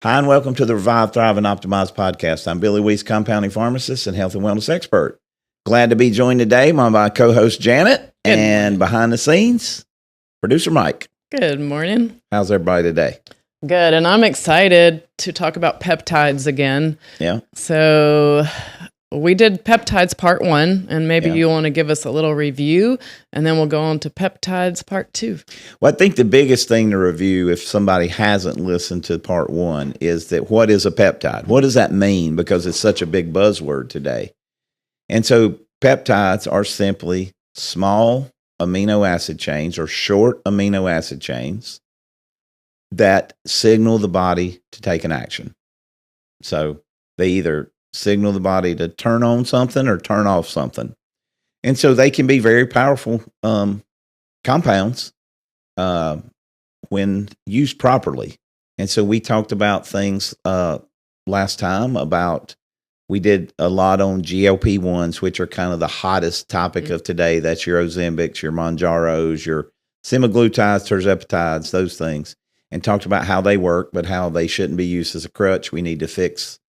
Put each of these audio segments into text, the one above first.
Hi, and welcome to the Revive, Thrive, and Optimize podcast. I'm Billy Weiss, compounding pharmacist and health and wellness expert. Glad to be joined today by my co-host Janet and behind the scenes, producer Mike. Good morning. How's everybody today? Good, and I'm excited to talk about peptides again. Yeah. So we did peptides part 1, and maybe you want to give us a little review, and then we'll go on to peptides part 2. Well, I think the biggest thing to review, if somebody hasn't listened to part 1, is that what is a peptide? What does that mean? Because it's such a big buzzword today. And so peptides are simply small amino acid chains or short amino acid chains that signal the body to take an action. So they either signal the body to turn on something or turn off something. And so they can be very powerful compounds when used properly. And so we talked about things last time about, we did a lot on GLP-1s, which are kind of the hottest topic of today. That's your Ozempics, your Mounjaros, your semaglutides, tirzepatides, those things. And talked about how they work, but how they shouldn't be used as a crutch. We need to fix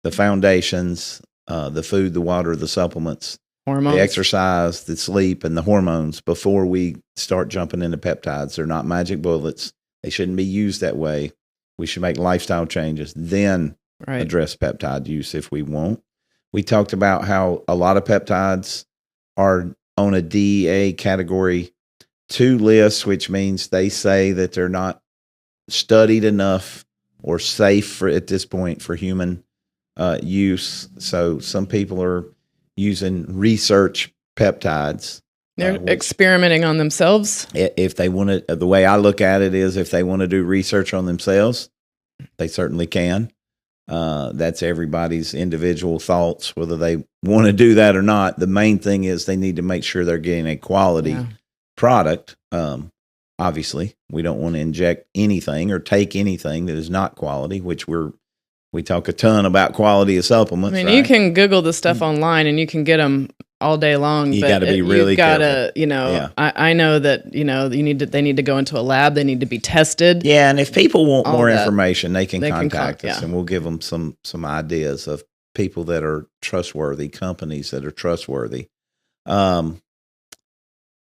the foundations, the food, the water, the supplements, hormones, the exercise, the sleep, and the hormones before we start jumping into peptides. They're not magic bullets. They shouldn't be used that way. We should make lifestyle changes, then address peptide use if we want. We talked about how a lot of peptides are on a DEA category 2 list, which means they say that they're not studied enough or safe for at this point for human use. So some people are using research peptides. They're experimenting on themselves. If they want to, the way I look at it is, if they want to do research on themselves, they certainly can. That's everybody's individual thoughts, whether they want to do that or not. The main thing is they need to make sure they're getting a quality product. Obviously, we don't want to inject anything or take anything that is not quality, which we talk a ton about quality of supplements. I mean, you can Google the stuff online and you can get them all day long. You got to be really careful. I know that, they need to go into a lab. They need to be tested. Yeah, and if people want more information, they can contact us and we'll give them some ideas of people that are trustworthy, companies that are trustworthy.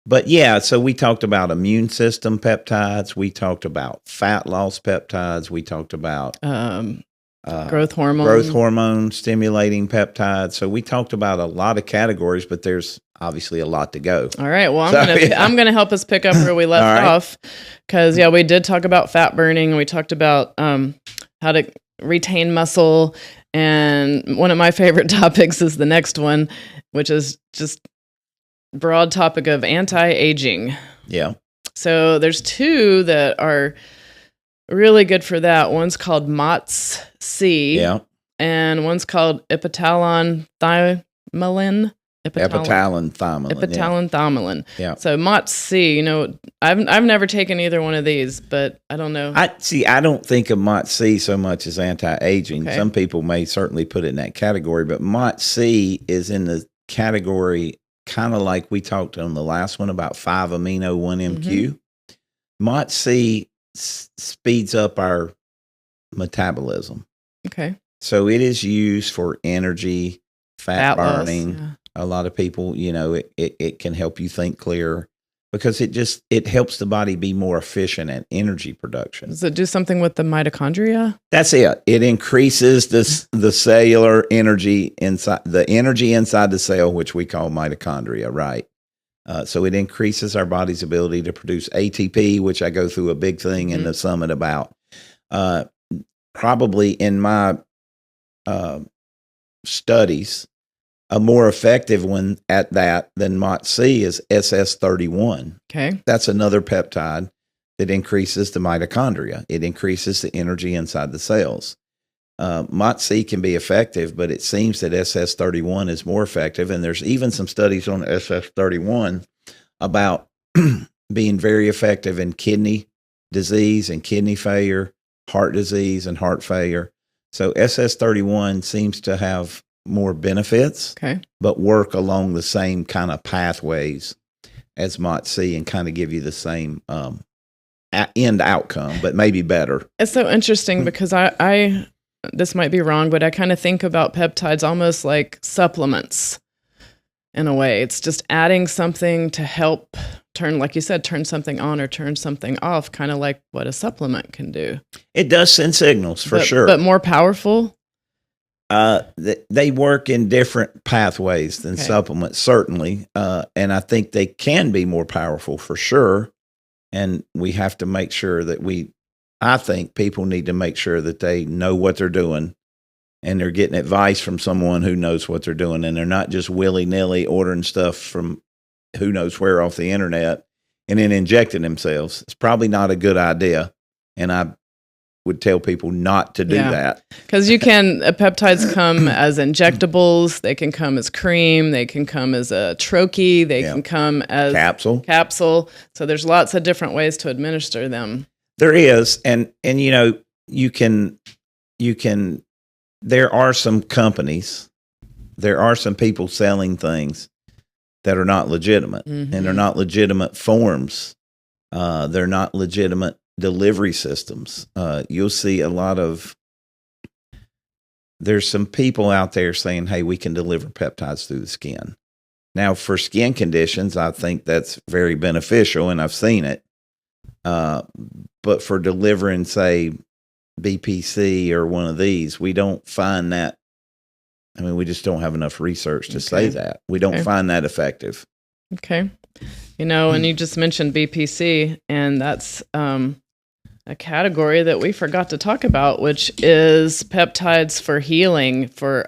But yeah, so we talked about immune system peptides. We talked about fat loss peptides. We talked about growth hormone stimulating peptides. So we talked about a lot of categories, but there's obviously a lot to go. All right. Well, I'm gonna help us pick up where we left off, because we did talk about fat burning. We talked about how to retain muscle, and one of my favorite topics is the next one, which is just broad topic of anti-aging. Yeah. So there's 2 that are really good for that. One's called MOTS-C. Yeah. And one's called epitalon thymolin. Epitalon thymolin. Yeah. So MOTS-C, I've never taken either one of these, but I don't know. I don't think of MOTS-C so much as anti-aging. Okay. Some people may certainly put it in that category, but MOTS-C is in the category kind of like we talked on the last one about 5-amino 1-MQ. MOTS-C speeds up our metabolism. Okay. So it is used for energy, fat burning. Loss, A lot of people, it can help you think clearer because it helps the body be more efficient at energy production. Does it do something with the mitochondria? That's it. It increases the cellular energy inside the cell, which we call mitochondria, right? So it increases our body's ability to produce ATP, which I go through a big thing in the summit about. Probably in my studies, a more effective one at that than MOTS-C is SS31. Okay. That's another peptide that increases the mitochondria. It increases the energy inside the cells. MOTS-C can be effective, but it seems that SS31 is more effective. And there's even some studies on SS31 about being very effective in kidney disease and kidney failure, heart disease and heart failure. So SS31 seems to have more benefits, but work along the same kind of pathways as MOTS-C and kind of give you the same end outcome, but maybe better. It's so interesting because I this might be wrong, but I kind of think about peptides almost like supplements in a way. It's just adding something to help turn, like you said, turn something on or turn something off, kind of like what a supplement can do. It does send signals for sure. But more powerful? They work in different pathways than supplements, certainly. And I think they can be more powerful for sure. And we have to make sure that I think people need to make sure that they know what they're doing and they're getting advice from someone who knows what they're doing. And they're not just willy-nilly ordering stuff from who knows where off the internet and then injecting themselves. It's probably not a good idea. And I would tell people not to do that. Because peptides come as injectables, they can come as cream, they can come as a troche, they can come as capsule. So there's lots of different ways to administer them. There is, and you can there are some companies, there are some people selling things that are not legitimate, and they're not legitimate forms. They're not legitimate delivery systems. You'll see there's some people out there saying, hey, we can deliver peptides through the skin. Now, for skin conditions, I think that's very beneficial, and I've seen it. But for delivering, say, BPC or one of these, we don't find that. I mean, we just don't have enough research to say that. We don't find that effective. Okay. And you just mentioned BPC, and that's a category that we forgot to talk about, which is peptides for healing, for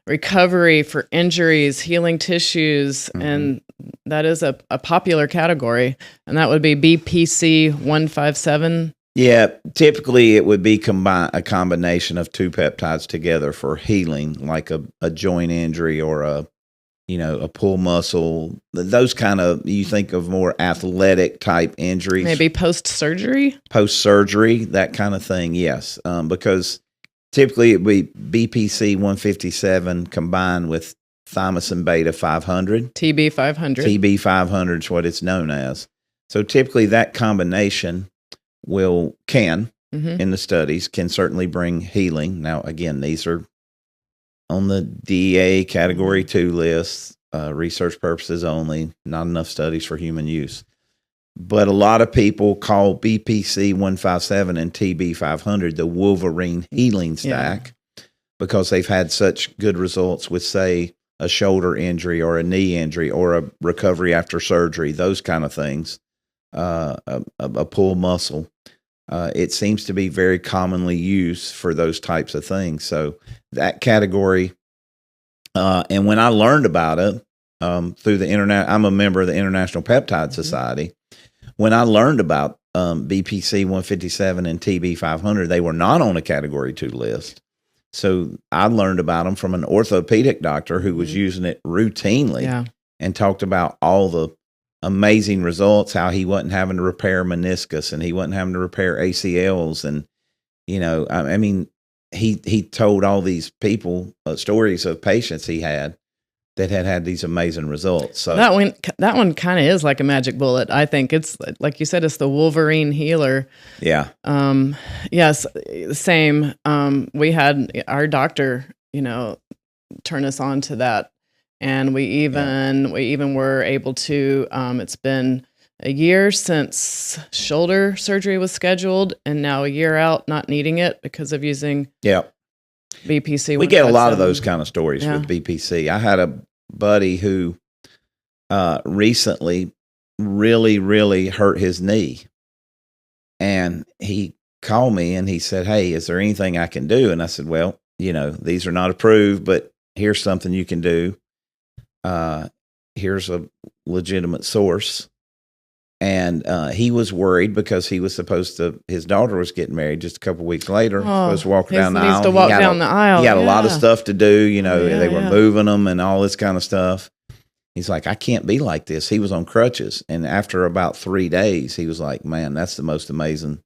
recovery, for injuries, healing tissues, and that is a popular category, and that would be BPC 157. Yeah, typically it would be a combination of two peptides together for healing, like a joint injury or a pull muscle. Those kind of, you think of more athletic type injuries. Maybe post-surgery? Post-surgery, that kind of thing, yes. Because typically it would be BPC 157 combined with thymosin beta 500. TB 500. TB 500 is what it's known as. So typically that combination in the studies, can certainly bring healing. Now, again, these are on the DEA Category 2 list, research purposes only, not enough studies for human use. But a lot of people call BPC 157 and TB 500 the Wolverine healing stack because they've had such good results with, say, a shoulder injury or a knee injury or a recovery after surgery, those kind of things, a pull muscle. It seems to be very commonly used for those types of things. So that category, and when I learned about it through the internet, I'm a member of the International Peptide Society. When I learned about BPC 157 and TB 500, they were not on a Category 2 list. So I learned about them from an orthopedic doctor who was using it routinely and talked about all the amazing results, how he wasn't having to repair meniscus and he wasn't having to repair ACLs. And, I mean, he told all these people stories of patients he had that had these amazing results. So that one kind of is like a magic bullet. I think it's, like you said, it's the Wolverine healer. Yeah. Yes. Same. We had our doctor, turn us on to that. And we even were able to, it's been a year since shoulder surgery was scheduled and now a year out not needing it because of using BPC. We get a lot of those kind of stories with BPC. I had a buddy who recently really, really hurt his knee. And he called me and he said, hey, is there anything I can do? And I said, well, these are not approved, but here's something you can do. Here's a legitimate source. And he was worried because his daughter was getting married just a couple of weeks later. Supposed to walk down the aisle. Needs to walk down the aisle. He had a lot of stuff to do. They were moving them and all this kind of stuff. He's like, I can't be like this. He was on crutches. And after about 3 days, he was like, man, that's the most amazing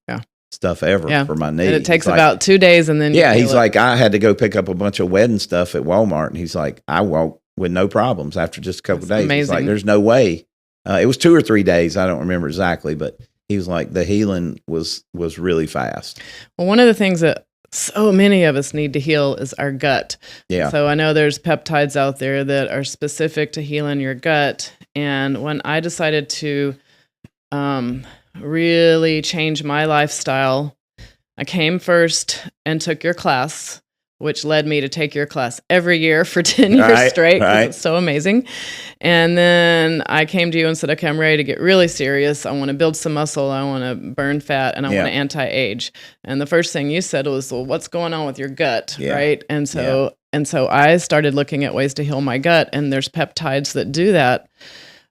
stuff ever for my knee. And it takes about 2 days and then he's like, I had to go pick up a bunch of wedding stuff at Walmart. And he's like, I walked with no problems after just a couple of days. Amazing. He's like, there's no way. It was 2 or 3 days. I don't remember exactly, but he was like, the healing was really fast. Well, one of the things that so many of us need to heal is our gut. Yeah. So I know there's peptides out there that are specific to healing your gut. And when I decided to really change my lifestyle, I came first and took your class, which led me to take your class every year for 10 years straight. Right. It's so amazing. And then I came to you and said, okay, I'm ready to get really serious. I want to build some muscle. I want to burn fat, and I want to anti-age. And the first thing you said was, well, what's going on with your gut? Right. And so I started looking at ways to heal my gut, and there's peptides that do that.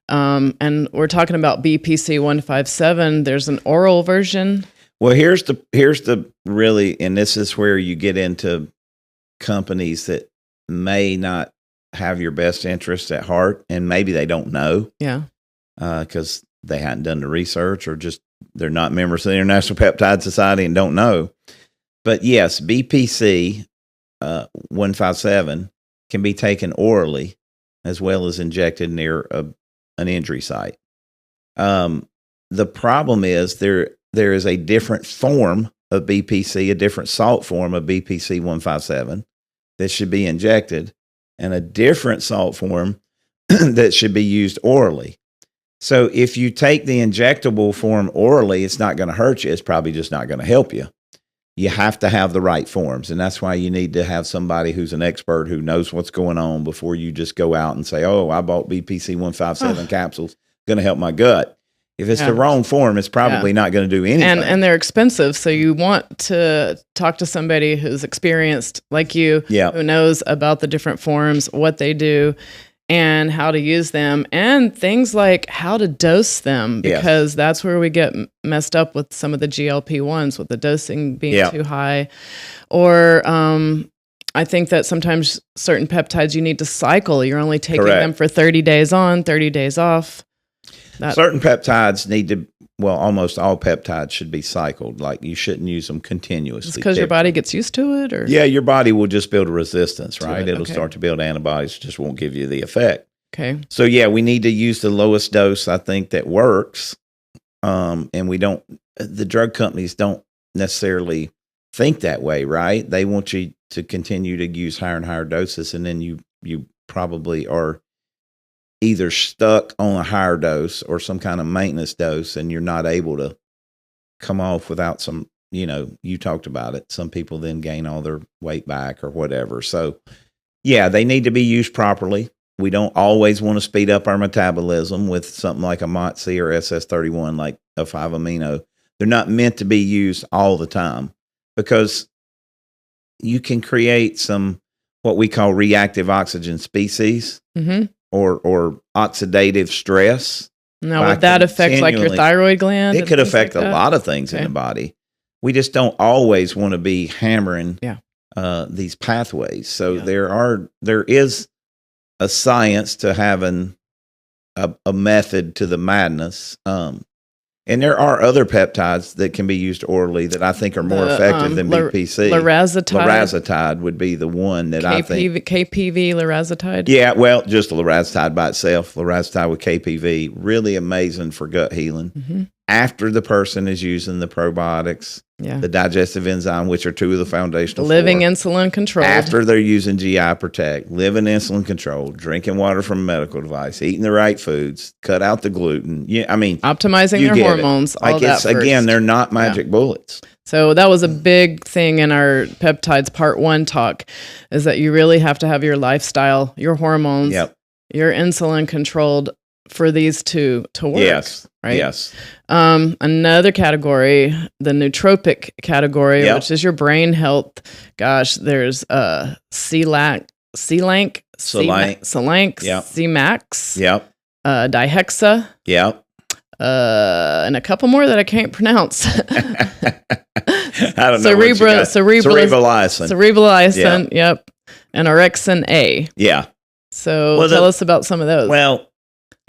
And we're talking about BPC 157. There's an oral version. Well, here's the really, and this is where you get into companies that may not have your best interests at heart, and maybe they don't know. Yeah. Because they hadn't done the research, or just they're not members of the International Peptide Society and don't know. But yes, BPC 157 can be taken orally as well as injected near an injury site. The problem is there is a different form of BPC, a different salt form of BPC 157 that should be injected, and a different salt form that should be used orally. So if you take the injectable form orally, it's not going to hurt you. It's probably just not going to help you. You have to have the right forms, and that's why you need to have somebody who's an expert who knows what's going on before you just go out and say, oh, I bought BPC 157 capsules, going to help my gut. If it's the wrong form, it's probably not going to do anything. And they're expensive, so you want to talk to somebody who's experienced like you, who knows about the different forms, what they do, and how to use them, and things like how to dose them, because that's where we get messed up with some of the GLP-1s, with the dosing being too high. Or I think that sometimes certain peptides you need to cycle. You're only taking them for 30 days on, 30 days off. Certain peptides need to, almost all peptides should be cycled. Like, you shouldn't use them continuously. Because your body gets used to it? Or? Yeah, your body will just build a resistance, right? It'll start to build antibodies, just won't give you the effect. Okay. So, we need to use the lowest dose, I think, that works. And the drug companies don't necessarily think that way, right? They want you to continue to use higher and higher doses, and then you probably are either stuck on a higher dose or some kind of maintenance dose, and you're not able to come off without some, you talked about it. Some people then gain all their weight back or whatever. So they need to be used properly. We don't always want to speed up our metabolism with something like a MOTS-C or SS31, like a 5-amino. They're not meant to be used all the time, because you can create some, what we call reactive oxygen species. Mm-hmm. Or oxidative stress. Now, would that affect like your thyroid gland? It could affect a lot of things in the body. We just don't always want to be hammering these pathways. So there is a science to having a method to the madness. And there are other peptides that can be used orally that I think are more effective than BPC. Lorazepam would be the one that I think. KPV, lorazepam? Yeah, just lorazepam by itself. Lorazepam with KPV, really amazing for gut healing. Mm-hmm. After the person is using the probiotics, the digestive enzyme, which are two of the foundational living insulin control. After they're using GI Protect, living insulin control, drinking water from a medical device, eating the right foods, cut out the gluten. Optimizing their hormones. All that first. Again, they're not magic bullets. So that was a big thing in our peptides part 1 talk, is that you really have to have your lifestyle, your hormones, your insulin controlled for these two to work. Yes. Right? Yes. Another category, the nootropic category, which is your brain health. Gosh, there's C-Lank, C-Max, Dihexa. Yep. And a couple more that I can't pronounce. I don't know. Cerebrolizin. Yep. And Orexin A. Yeah. So tell us about some of those. Well,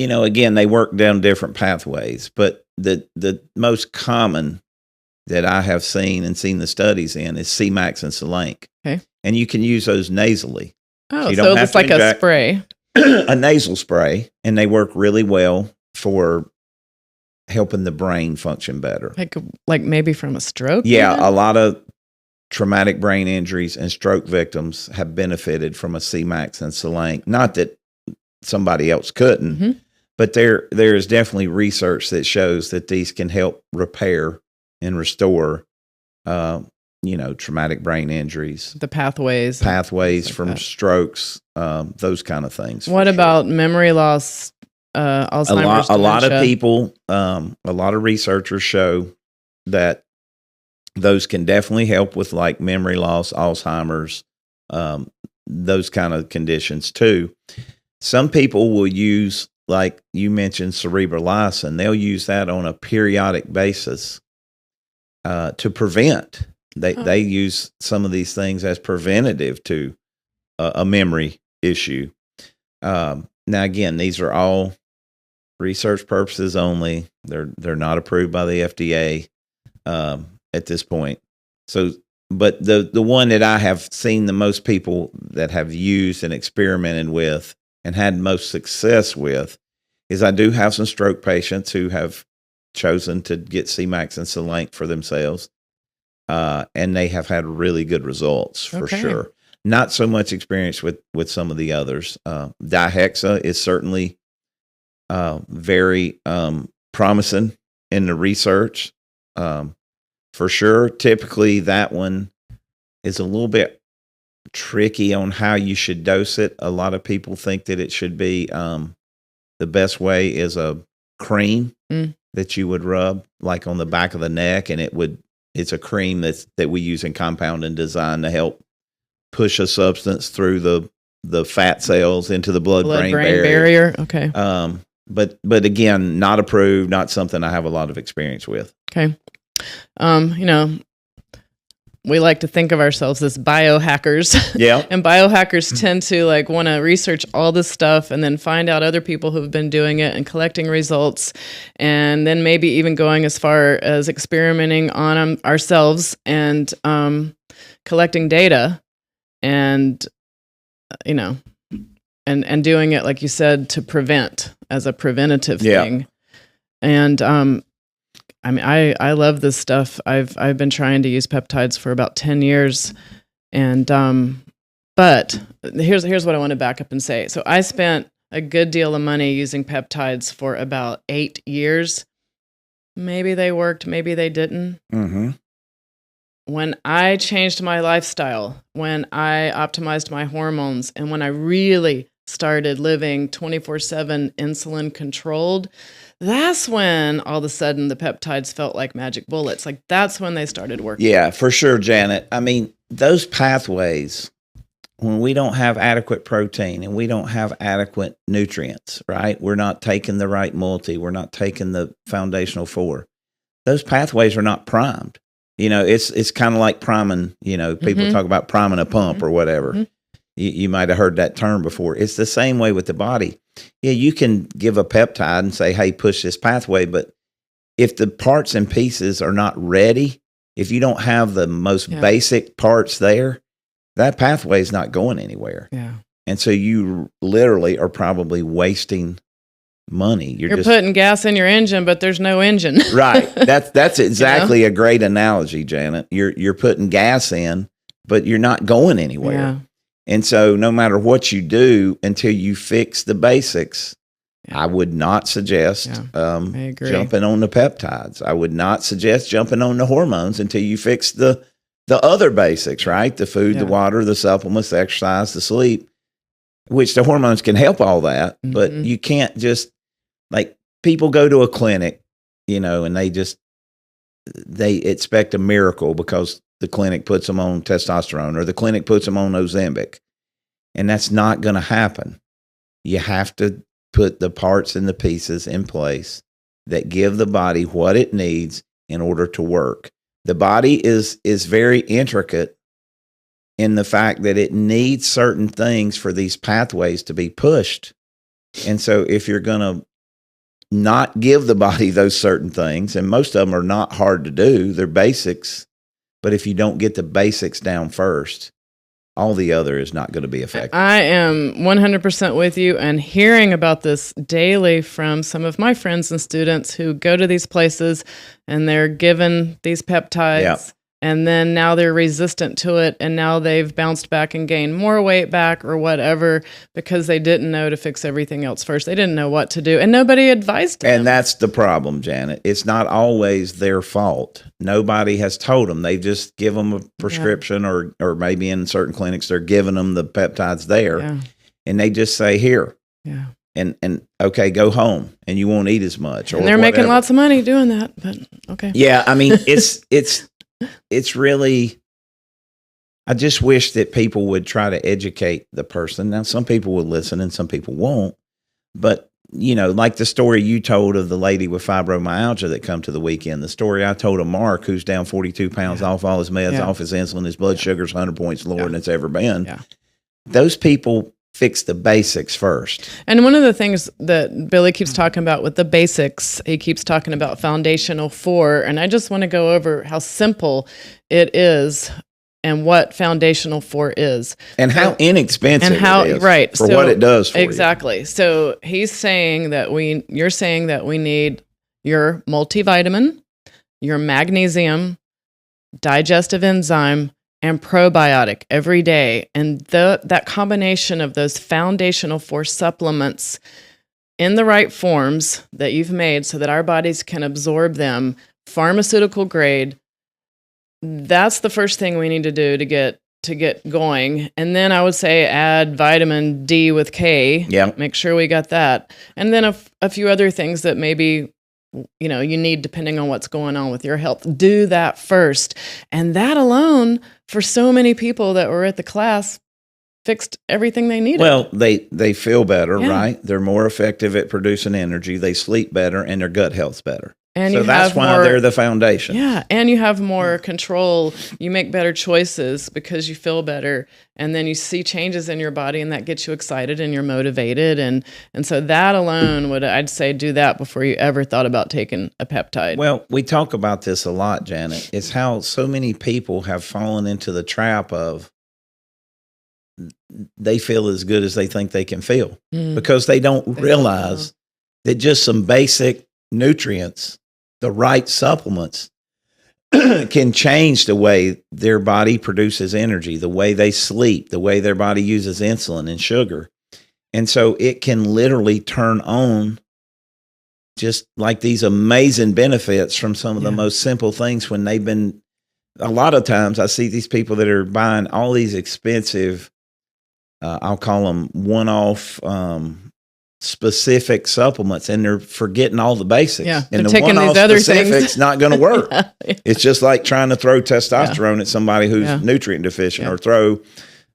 again, they work down different pathways, but the most common that I have seen the studies in is C-Max and C-Lank. Okay. And you can use those nasally. Oh, so it's like a spray. A nasal spray, and they work really well for helping the brain function better. Like maybe from a stroke? Yeah, a lot of traumatic brain injuries and stroke victims have benefited from a C-Max and Selenk. Not that somebody else couldn't, but there is definitely research that shows that these can help repair and restore, traumatic brain injuries. The pathways like from strokes, those kind of things. What about memory loss, Alzheimer's, a lot of people, a lot of researchers show that those can definitely help with like memory loss, Alzheimer's, those kind of conditions too. Some people will use, like you mentioned, cerebrolysin. They'll use that on a periodic basis to prevent. They use some of these things as preventative to a memory issue. Now, again, these are all research purposes only. They're not approved by the FDA at this point. So, but the one that I have seen the most people that have used and experimented with and had most success with is I do have some stroke patients who have chosen to get C-Max and Selenk for themselves, and they have had really good results for sure. Not so much experience with some of the others. Dihexa is certainly very promising in the research, for sure. Typically, that one is a little bit tricky on how you should dose it. A lot of people think that it should be the best way is a cream that you would rub like on the back of the neck, and it's a cream that we use in compound and design to help push a substance through the fat cells into the blood-brain barrier. Okay. But again, not approved, not something I have a lot of experience with. Okay. We like to think of ourselves as biohackers. Yeah. And biohackers tend to want to research all this stuff and then find out other people who've been doing it and collecting results, and then maybe even going as far as experimenting on ourselves and collecting data and, and doing it, like you said, to prevent as a preventative thing. And, I love this stuff. I've been trying to use peptides for about 10 years. And, but here's what I want to back up and say. So I spent a good deal of money using peptides for about 8 years. Maybe they worked, maybe they didn't. Mm-hmm. When I changed my lifestyle, when I optimized my hormones, and when I really started living 24/7 insulin controlled, that's when all of a sudden the peptides felt like magic bullets. Like that's when they started working. Yeah, for sure, Janet. I mean, those pathways, when we don't have adequate protein and we don't have adequate nutrients, right? We're not taking the right multi, we're not taking the foundational 4. Those pathways are not primed. It's kind of like priming, people talk about priming a pump or whatever. Mm-hmm. You might have heard that term before. It's the same way with the body. Yeah, you can give a peptide and say, hey, push this pathway. But if the parts and pieces are not ready, if you don't have the most basic parts there, that pathway is not going anywhere. Yeah. And so you literally are probably wasting money. You're just putting gas in your engine, but there's no engine. Right. That's exactly a great analogy, Janet. You're putting gas in, but you're not going anywhere. Yeah. And so no matter what you do until you fix the basics, I would not suggest jumping on the peptides. I would not suggest jumping on the hormones until you fix the other basics, right? The food, the water, the supplements, the exercise, the sleep, which the hormones can help all that. Mm-hmm. But you can't just, like, people go to a clinic, and they expect a miracle because the clinic puts them on testosterone or the clinic puts them on Ozempic. And that's not going to happen. You have to put the parts and the pieces in place that give the body what it needs in order to work. The body is very intricate in the fact that it needs certain things for these pathways to be pushed. And so if you're going to not give the body those certain things, and most of them are not hard to do, they're basics. But if you don't get the basics down first, all the other is not going to be effective. I am 100% with you, and hearing about this daily from some of my friends and students who go to these places and they're given these peptides. Yep. And then now they're resistant to it, and now they've bounced back and gained more weight back or whatever because they didn't know to fix everything else first. They didn't know what to do, and nobody advised them. And that's the problem, Janet. It's not always their fault. Nobody has told them. They just give them a prescription, or maybe in certain clinics they're giving them the peptides there, and they just say, here. Yeah. And okay, go home, and you won't eat as much. And they're making lots of money doing that, but okay. Yeah, I mean, it's really, I just wish that people would try to educate the person. Now, some people will listen and some people won't. But, like the story you told of the lady with fibromyalgia that come to the weekend, the story I told of Mark, who's down 42 pounds off all his meds, off his insulin, his blood sugar's 100 points lower than it's ever been. Yeah. Those people fix the basics first. And one of the things that Billy keeps talking about with the basics, he keeps talking about foundational 4. And I just want to go over how simple it is and what foundational 4 is. And how inexpensive it is for what it does for you. Exactly. So he's saying that you're saying that we need your multivitamin, your magnesium, digestive enzyme, and probiotic every day. And that combination of those foundational 4 supplements in the right forms that you've made so that our bodies can absorb them, pharmaceutical grade, that's the first thing we need to do to get going. And then I would say add vitamin D with K. Yeah. Make sure we got that. And then a few other things that maybe you need depending on what's going on with your health. Do that first. And that alone, for so many people that were at the class, fixed everything they needed. Well, they feel better, right? They're more effective at producing energy. They sleep better, and their gut health's better. And so that's why they're the foundation. Yeah, and you have more control. You make better choices because you feel better, and then you see changes in your body, and that gets you excited and you're motivated. And so that alone I'd say do that before you ever thought about taking a peptide. Well, we talk about this a lot, Janet. It's how so many people have fallen into the trap of they feel as good as they think they can feel because they don't realize that just some basic nutrients, the right supplements, can change the way their body produces energy, the way they sleep, the way their body uses insulin and sugar. And so it can literally turn on just like these amazing benefits from some of the most simple things when they've been, a lot of times I see these people that are buying all these expensive, I'll call them one-off specific supplements, and they're forgetting all the basics. Yeah, and the taking one-off these other specifics not going to work. Yeah. It's just like trying to throw testosterone at somebody who's nutrient deficient, or throw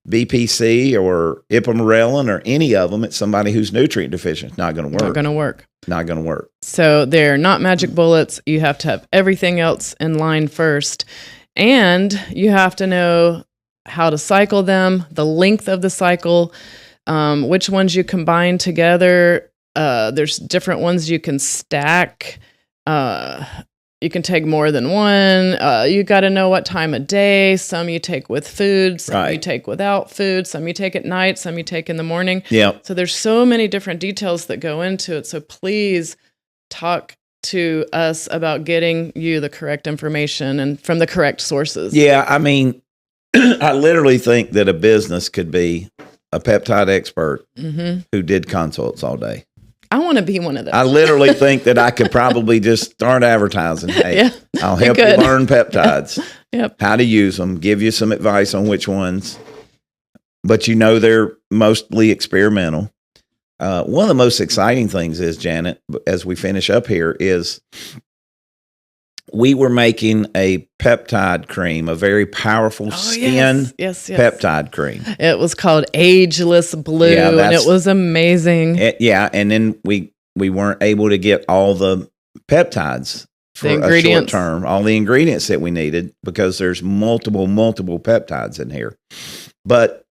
BPC or ipamorelin or any of them at somebody who's nutrient deficient. It's not going to work. Not going to work. Not going to work. So they're not magic bullets. You have to have everything else in line first, and you have to know how to cycle them, the length of the cycle, which ones you combine together. There's different ones you can stack. You can take more than one. You got to know what time of day. Some you take with food, some you take without food, some you take at night, some you take in the morning. Yeah. So there's so many different details that go into it. So please talk to us about getting you the correct information and from the correct sources. Yeah, I mean, I literally think that a business could be a peptide expert who did consults all day. I want to be one of those. I literally think that I could probably just start advertising. Hey, I'll help you learn peptides, how to use them, give you some advice on which ones. But they're mostly experimental. One of the most exciting things is, Janet, as we finish up here, is we were making a peptide cream, a very powerful skin peptide cream. It was called Ageless Blue, and it was amazing. And then we weren't able to get all the peptides for a short term, all the ingredients that we needed, because there's multiple peptides in here. But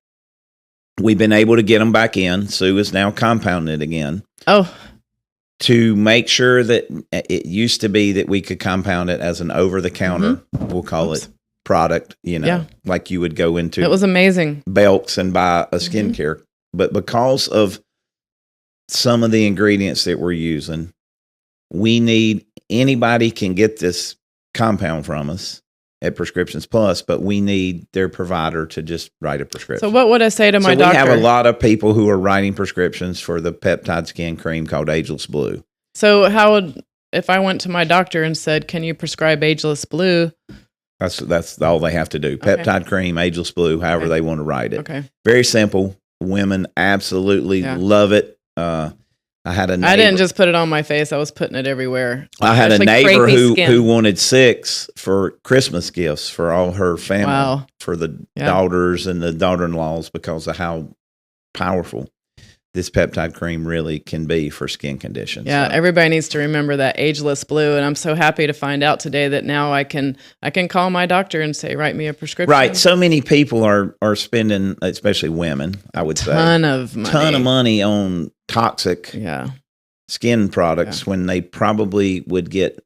we've been able to get them back in. Sue is now compounding it again. Oh, to make sure that it used to be that we could compound it as an over-the-counter, we'll call it product, like you would go into. It was amazing. Belks and buy a skincare. But because of some of the ingredients that we're using, anybody can get this compound from us at Prescriptions Plus, but we need their provider to just write a prescription. So what would I say to my doctor? We have a lot of people who are writing prescriptions for the peptide skin cream called Ageless Blue. So if I went to my doctor and said, can you prescribe Ageless Blue? That's all they have to do. Peptide cream, Ageless Blue, however they want to write it. Okay. Very simple. Women absolutely love it. I had a neighbor. I didn't just put it on my face. I was putting it everywhere. I had a neighbor who wanted 6 for Christmas gifts for all her family, for the daughters and the daughter-in-laws, because of how powerful this peptide cream really can be for skin conditions. Yeah, everybody needs to remember that Ageless Blue, and I'm so happy to find out today that now I can call my doctor and say, write me a prescription. Right. So many people are spending, especially women, I would say, ton of money on toxic skin products when they probably would get,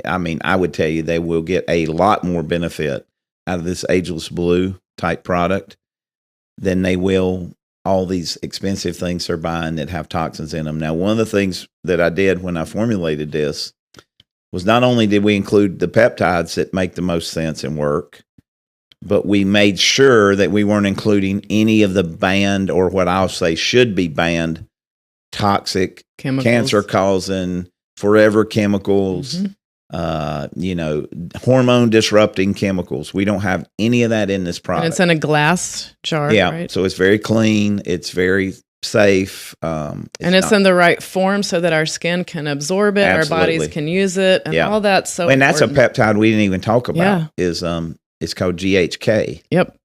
I would tell you they will get a lot more benefit out of this Ageless Blue type product than they will all these expensive things they're buying that have toxins in them. Now, one of the things that I did when I formulated this was not only did we include the peptides that make the most sense and work, but we made sure that we weren't including any of the banned, or what I'll say should be banned, toxic, cancer-causing, forever chemicals, hormone disrupting chemicals. We don't have any of that in this product. And it's in a glass jar, right? So it's very clean. It's very safe. It's in the right form so that our skin can absorb it, our bodies can use it, and all that. So, and that's a peptide we didn't even talk about. Is it's called GHK. Yep.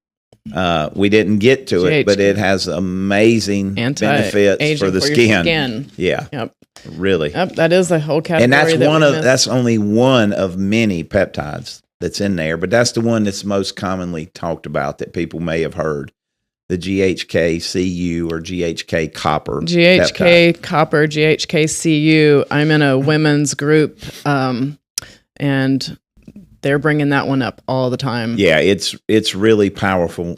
We didn't get to it, but it has amazing benefits for the skin. Yeah. Yep. Really. Yep, that is the whole category. And that's only one of many peptides that's in there, but that's the one that's most commonly talked about that people may have heard. The GHK-Cu or GHK copper. GHK peptide. Copper, GHK-Cu. I'm in a women's group, and they're bringing that one up all the time. Yeah, it's really powerful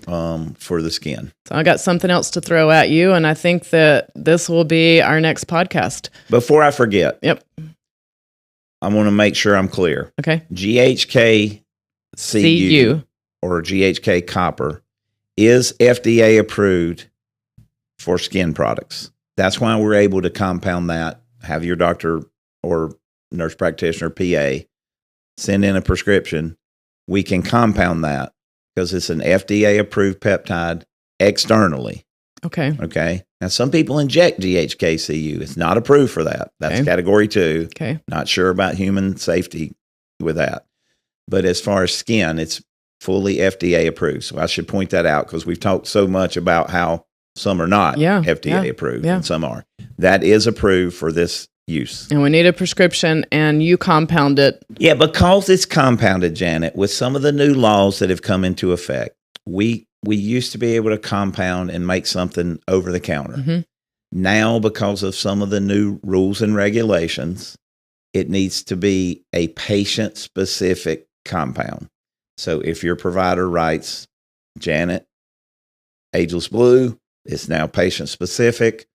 for the skin. So I got something else to throw at you, and I think that this will be our next podcast. Before I forget, I want to make sure I'm clear. Okay. GHK-Cu or GHK copper is FDA approved for skin products. That's why we're able to compound that, have your doctor or nurse practitioner, PA, send in a prescription. We can compound that because it's an FDA-approved peptide externally. Okay. Now, some people inject GHK-Cu. It's not approved for that. That's category 2. Okay. Not sure about human safety with that. But as far as skin, it's fully FDA approved. So I should point that out because we've talked so much about how some are not FDA approved and some are. That is approved for this use. And we need a prescription, and you compound it. Yeah, because it's compounded, Janet, with some of the new laws that have come into effect. We used to be able to compound and make something over the counter. Mm-hmm. Now, because of some of the new rules and regulations, it needs to be a patient-specific compound. So if your provider writes, Janet, Ageless Blue, it's now patient-specific.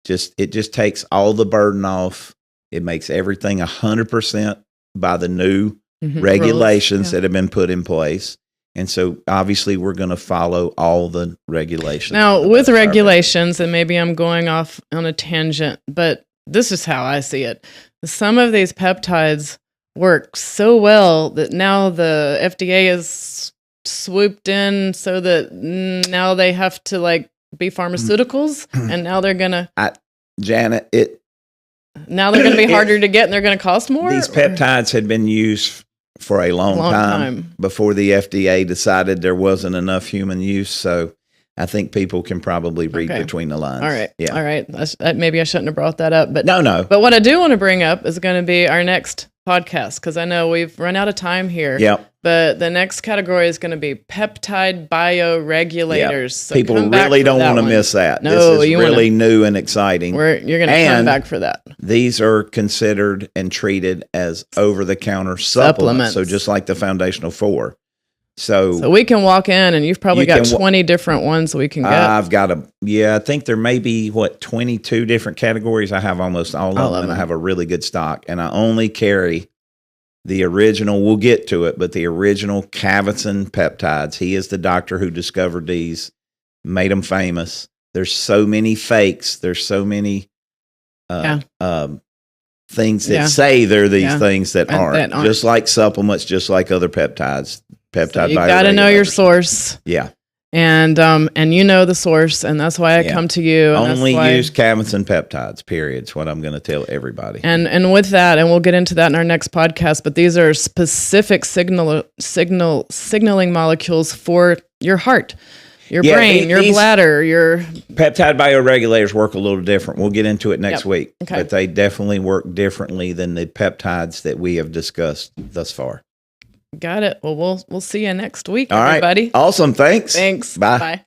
It just takes all the burden off. It makes everything 100% by the new regulations that have been put in place. And so obviously we're going to follow all the regulations. Now with regulations, and maybe I'm going off on a tangent, but this is how I see it. Some of these peptides work so well that now the FDA is swooped in so that now they have to be pharmaceuticals, and now they're gonna Janet, now they're gonna be harder to get, and they're gonna cost more. These peptides had been used for a long time before the FDA decided there wasn't enough human use. So I think people can probably read between the lines. All right, all right. Maybe I shouldn't have brought that up, but no. But what I do want to bring up is going to be our next podcast, because I know we've run out of time here. Yep. But the next category is going to be peptide bioregulators. Yep. So people really don't want to miss that. No, this is really new and exciting. You're going to come back for that. These are considered and treated as over-the-counter supplements. So just like the foundational 4. So we can walk in and you've probably got 20 different ones we can get. I've got I think there may be 22 different categories. I have almost all of them, and I have a really good stock. And I only carry the original, we'll get to it, but the original Cavitson peptides. He is the doctor who discovered these, made them famous. There's so many fakes. There's so many things that say they're these things that aren't. Just like supplements, just like other peptides. You got to know your source. Yeah. And you know the source, and that's why I come to you. Only use Cavitson peptides, period. It's what I'm going to tell everybody. And with that, and we'll get into that in our next podcast, but these are specific signaling molecules for your heart, your brain, your bladder, your... Peptide bioregulators work a little different. We'll get into it next week. Okay. But they definitely work differently than the peptides that we have discussed thus far. Got it. Well, we'll see you next week, all everybody. Right. Awesome. Thanks. Thanks. Bye. Bye.